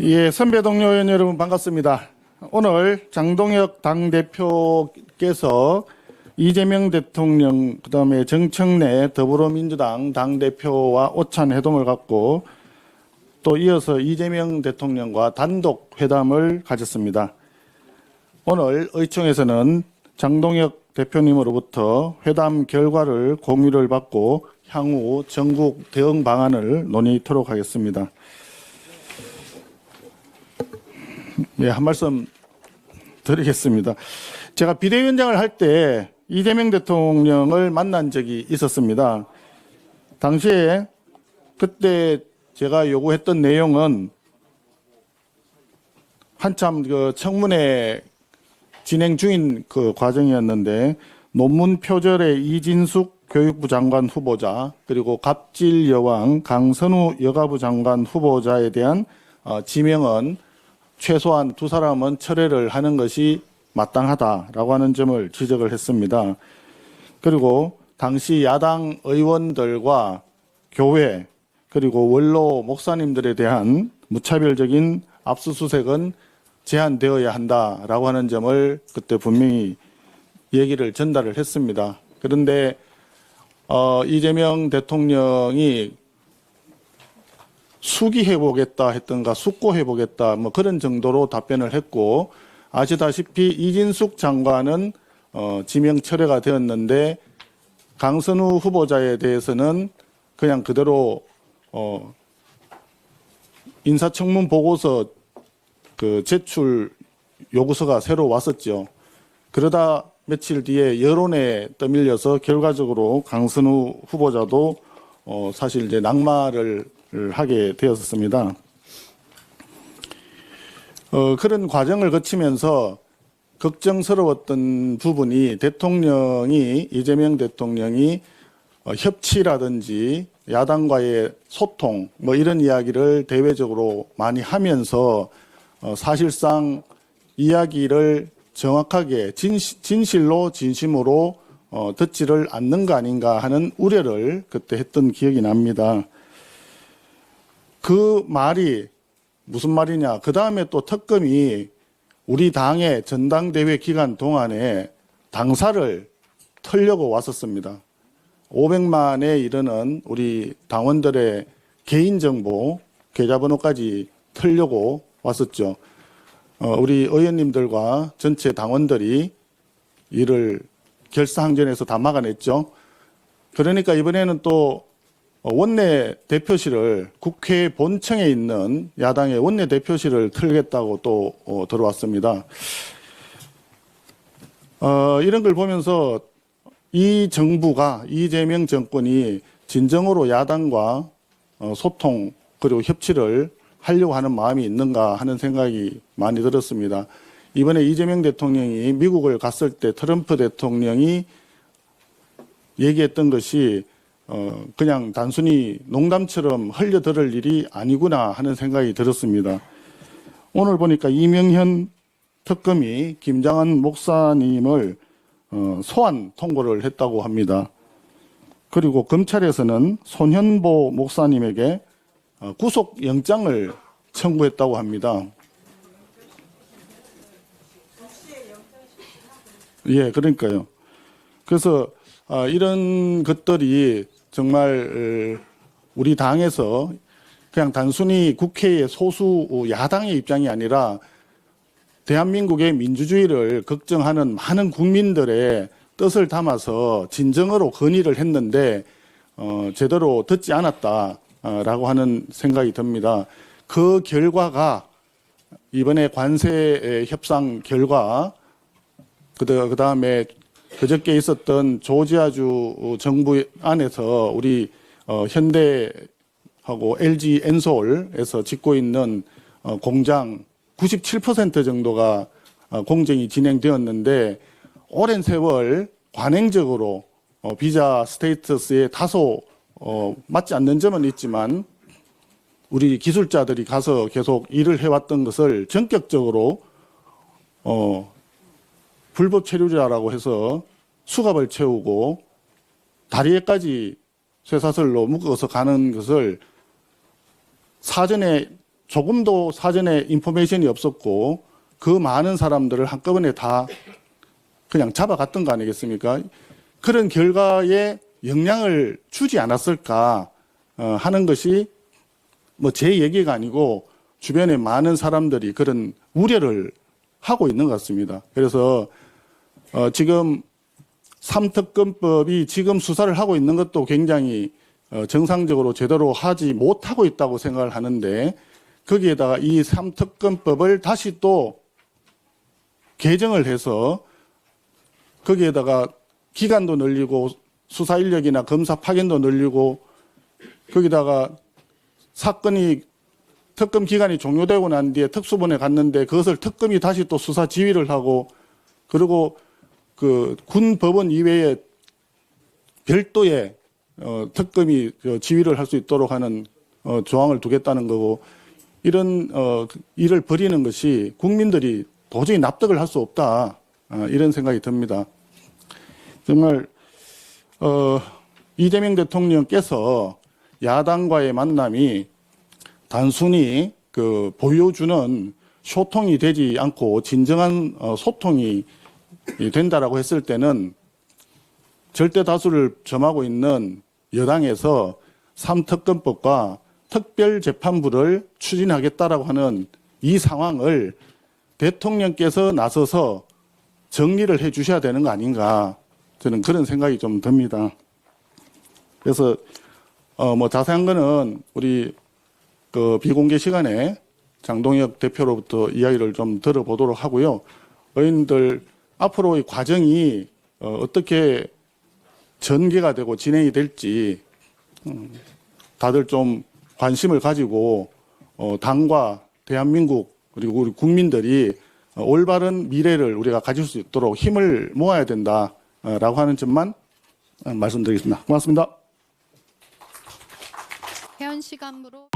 예, 선배 동료 의원 여러분 반갑습니다. 오늘 장동혁 당대표께서 이재명 대통령, 그다음에 정청래 더불어민주당 당대표와 오찬 회동을 갖고 또 이어서 이재명 대통령과 단독 회담을 가졌습니다. 오늘 의총에서는 장동혁 대표님으로부터 회담 결과를 공유를 받고 향후 전국 대응 방안을 논의토록 하겠습니다. 예, 한 말씀 드리겠습니다. 제가 비대위원장을 할 때 이재명 대통령을 만난 적이 있었습니다. 당시에 그때 제가 요구했던 내용은 한참 그 청문회 진행 중인 그 과정이었는데 논문 표절의 이진숙 교육부 장관 후보자 그리고 갑질 여왕 강선우 여가부 장관 후보자에 대한 지명은 최소한 두 사람은 철회를 하는 것이 마땅하다라고 하는 점을 지적을 했습니다. 그리고 당시 야당 의원들과 교회 그리고 원로 목사님들에 대한 무차별적인 압수수색은 제한되어야 한다라고 하는 점을 그때 분명히 얘기를 전달을 했습니다. 그런데 이재명 대통령이 수기해보겠다 했던가 숙고해보겠다 뭐 그런 정도로 답변을 했고, 아시다시피 이진숙 장관은 지명 철회가 되었는데 강선우 후보자에 대해서는 그냥 그대로 인사청문 보고서 그 제출 요구서가 새로 왔었죠. 그러다 며칠 뒤에 여론에 떠밀려서 결과적으로 강선우 후보자도 사실 이제 낙마를 하게 되었습니다. 그런 과정을 거치면서 걱정스러웠던 부분이 이재명 대통령이 협치라든지 야당과의 소통 뭐 이런 이야기를 대외적으로 많이 하면서 사실상 이야기를 정확하게 진실로 진심으로 듣지를 않는 거 아닌가 하는 우려를 그때 했던 기억이 납니다. 그 말이 무슨 말이냐. 그 다음에 또 특검이 우리 당의 전당대회 기간 동안에 당사를 털려고 왔었습니다. 500만에 이르는 우리 당원들의 개인정보, 계좌번호까지 털려고 왔었죠. 우리 의원님들과 전체 당원들이 이를 결사항전에서 다 막아냈죠. 그러니까 이번에는 또 원내 대표실을 국회 본청에 있는 야당의 원내 대표실을 털겠다고 또 들어왔습니다. 이런 걸 보면서 이 정부가 이재명 정권이 진정으로 야당과 소통 그리고 협치를 하려고 하는 마음이 있는가 하는 생각이 많이 들었습니다. 이번에 이재명 대통령이 미국을 갔을 때 트럼프 대통령이 얘기했던 것이 그냥 단순히 농담처럼 흘려들을 일이 아니구나 하는 생각이 들었습니다. 오늘 보니까 이명현 특검이 김장한 목사님을 소환 통보를 했다고 합니다. 그리고 검찰에서는 손현보 목사님에게 구속영장을 청구했다고 합니다. 예, 그러니까요. 그래서 이런 것들이 정말 우리 당에서 그냥 단순히 국회의 소수 야당의 입장이 아니라 대한민국의 민주주의를 걱정하는 많은 국민들의 뜻을 담아서 진정으로 건의를 했는데 제대로 듣지 않았다라고 하는 생각이 듭니다. 그 결과가 이번에 관세 협상 결과 그 다음에 그저께 있었던 조지아주 정부 안에서 우리 현대하고 LG 엔솔에서 짓고 있는 공장 97% 정도가 공정이 진행되었는데 오랜 세월 관행적으로 비자 스테이터스에 다소 맞지 않는 점은 있지만 우리 기술자들이 가서 계속 일을 해왔던 것을 전격적으로 불법 체류자라고 해서 수갑을 채우고 다리에까지 쇠사슬로 묶어서 가는 것을 사전에 조금도 사전에 인포메이션이 없었고 그 많은 사람들을 한꺼번에 다 그냥 잡아갔던 거 아니겠습니까? 그런 결과에 영향을 주지 않았을까 하는 것이 뭐 제 얘기가 아니고 주변에 많은 사람들이 그런 우려를 하고 있는 것 같습니다. 그래서 지금 삼특검법이 지금 수사를 하고 있는 것도 굉장히 정상적으로 제대로 하지 못하고 있다고 생각을 하는데 거기에다가 이 삼특검법을 다시 또 개정을 해서 거기에다가 기간도 늘리고 수사 인력이나 검사 파견도 늘리고 거기다가 사건이 특검 기간이 종료되고 난 뒤에 특수본에 갔는데 그것을 특검이 다시 또 수사 지휘를 하고 그리고 그 군 법원 이외에 별도의 특검이 지휘를 할 수 있도록 하는 조항을 두겠다는 거고 이런 일을 벌이는 것이 국민들이 도저히 납득을 할 수 없다 이런 생각이 듭니다. 정말 이재명 대통령께서 야당과의 만남이 단순히 그 보여주는 소통이 되지 않고 진정한 소통이 된다라고 했을 때는 절대 다수를 점하고 있는 여당에서 삼특검법과 특별재판부를 추진하겠다라고 하는 이 상황을 대통령께서 나서서 정리를 해 주셔야 되는 거 아닌가 저는 그런 생각이 좀 듭니다. 그래서 뭐 자세한 거는 우리 그 비공개 시간에 장동혁 대표로부터 이야기를 좀 들어보도록 하고요. 의원들 앞으로의 과정이 어떻게 전개가 되고 진행이 될지 다들 좀 관심을 가지고 당과 대한민국 그리고 우리 국민들이 올바른 미래를 우리가 가질 수 있도록 힘을 모아야 된다라고 하는 점만 말씀드리겠습니다. 고맙습니다. 회원 시간으로